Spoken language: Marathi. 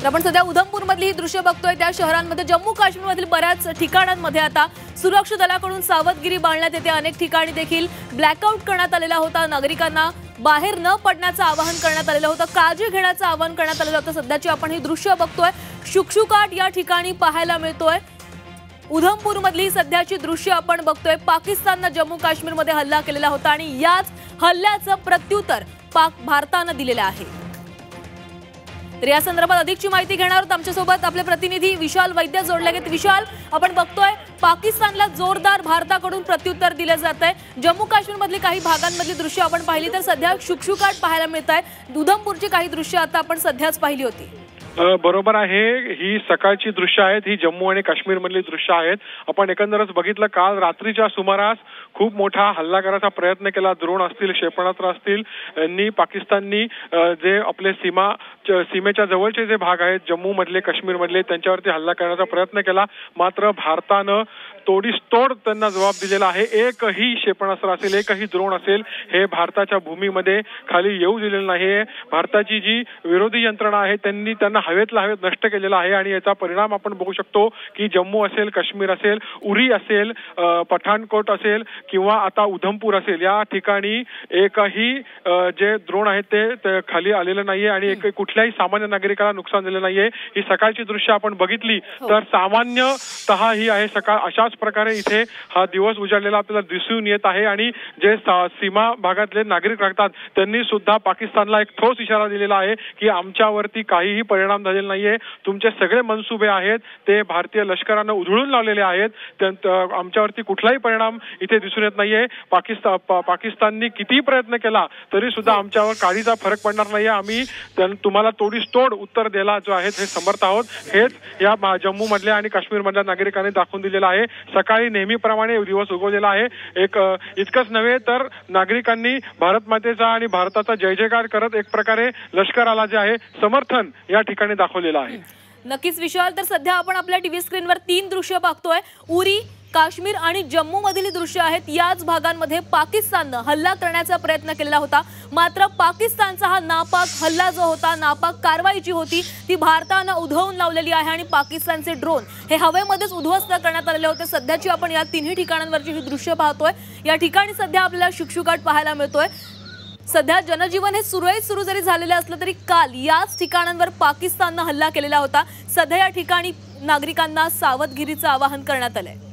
तर आपण सध्या उधमपूरमधली ही दृश्य बघतोय। त्या शहरांमध्ये जम्मू काश्मीरमधील बऱ्याच ठिकाणांमध्ये आता सुरक्षा दलाकडून सावधगिरी बाळगण्यात येते। अनेक ठिकाणी देखील ब्लॅकआउट करण्यात आलेला होता। नागरिकांना बाहेर न पडण्याचं आवाहन करण्यात आलेलं होतं, काळजी घेण्याचं आवाहन करण्यात आलेलं होतं। सध्याची आपण ही दृश्य बघतोय, शुकशुकाट या ठिकाणी पाहायला मिळतोय। उधमपूरमधली सध्याची दृश्य आपण बघतोय। पाकिस्तानने जम्मू काश्मीरमध्ये हल्ला केलेला होता आणि याच हल्ल्याचं प्रत्युत्तर भारताने दिलेलं आहे। तर या संदर्भात अधिकची माहिती घेणार आहोत। आमच्यासोबत आपले प्रतिनिधी विशाल वैद्य जोडले आहेत। विशाल, आपण बघतोय पाकिस्तानला जोरदार भारताकडून प्रत्युत्तर दिले जात आहे। जम्मू काश्मीरमधली काही भागांमधली दृश्य आपण पाहिली तर सध्या शुकशुकाट पाहायला मिळत आहे। उधमपूरची काही दृश्य आता आपण सध्याच पाहिली होती। बरोबर आहे, ही सकाळची दृश्य आहेत, ही जम्मू आणि काश्मीर मधली दृश्य आहेत। आपण एकंदरच बघितलं, काल रात्रीच्या सुमारास खूप मोठा हल्ला करायचा प्रयत्न केला। ड्रोन असतील, क्षेपणास्त्र असतील, यांनी पाकिस्ताननी जे आपले सीमेच्या जवळचे जे भाग आहेत जम्मू मधले, काश्मीर मधले, त्यांच्यावरती हल्ला करण्याचा प्रयत्न केला। मात्र भारतानं तोडीसतोड त्यांना जबाब दिलेला आहे। एकही क्षेपणास्त्र असेल, एकही ड्रोन असेल, हे भारताच्या भूमीमध्ये खाली येऊ दिलेलं नाहीये। भारताची जी विरोधी यंत्रणा आहे त्यांना हवेतला हवेत नष्ट केलेला आहे आणि याचा परिणाम आपण बघू शकतो की जम्मू असेल, काश्मीर असेल, उरी असेल, पठाणकोट असेल किंवा आता उधमपूर असेल, या ठिकाणी एकही जे ड्रोन आहेत ते खाली आलेलं नाहीये आणि कुठल्याही सामान्य नागरिकाला नुकसान झालेलं नाहीये। ही सकाळची दृश्य आपण बघितली तर सामान्यतः ही आहे सकाळ। अशाच प्रकारे इथे हा दिवस उजाडलेला आपल्याला दिसून येत आहे आणि जे सीमा भागातले नागरिक राहतात त्यांनी सुद्धा पाकिस्तानला एक ठोस इशारा दिलेला आहे की आमच्यावरती काहीही परिणाम झालेला नाहीये। तुमचे सगळे मनसुबे आहेत ते भारतीय लष्करानं उधळून लावलेले आहेत। आमच्यावरती कुठलाही परिणाम इथे दिसून येत नाहीये। पाकिस्ताननी कितीही प्रयत्न केला तरी सुद्धा आमच्यावर काहीचा फरक पडणार नाहीये। आम्ही तुम्हाला तोडीसतोड उत्तर द्यायला जो आहे हे समर्थ आहोत। हेच या जम्मू मधल्या आणि काश्मीर मधल्या नागरिकांनी दाखवून दिलेलं आहे। सकाळी नेहमीप्रमाणे दिवस उगवलेला आहे। इतकंच नव्हे तर नागरिकांनी भारत मातेचा आणि भारताचा जय जयकार करत एक प्रकारे लष्कराला जे आहे समर्थन या ठिकाणी दाखवलेलं आहे। नक्कीच विशाल, तर सध्या आपण आपल्या टीव्ही स्क्रीनवर 3 दृश्य बघतोय। उरी, काश्मीर आणि जम्मू मधील दृश्य आहेत। याच भागांमध्ये पाकिस्तानने हल्ला करण्याचा प्रयत्न केलेला होता। मात्र पाकिस्तानचा हा नापाक हल्ला जो होता, नापाक कारवाई जी होती ती भारताने उधळून लावलेली आहे आणि पाकिस्तानचे ड्रोन हे हवेमध्येच उद्ध्वस्त करण्यात आलेले होते। सध्याची आपण या तिन्ही ठिकाणांवरची ही दृश्य पाहतोय। या ठिकाणी सध्या आपल्याला शुकशुकाट पाहायला मिळतोय। सध्या जनजीवन हे सुरळीत सुरू जरी झालेलं असलं तरी काल याच ठिकाणांवर पाकिस्तानने हल्ला केलेला होता। सध्या या ठिकाणी नागरिकांना सावधगिरीचं आवाहन करण्यात आलंय।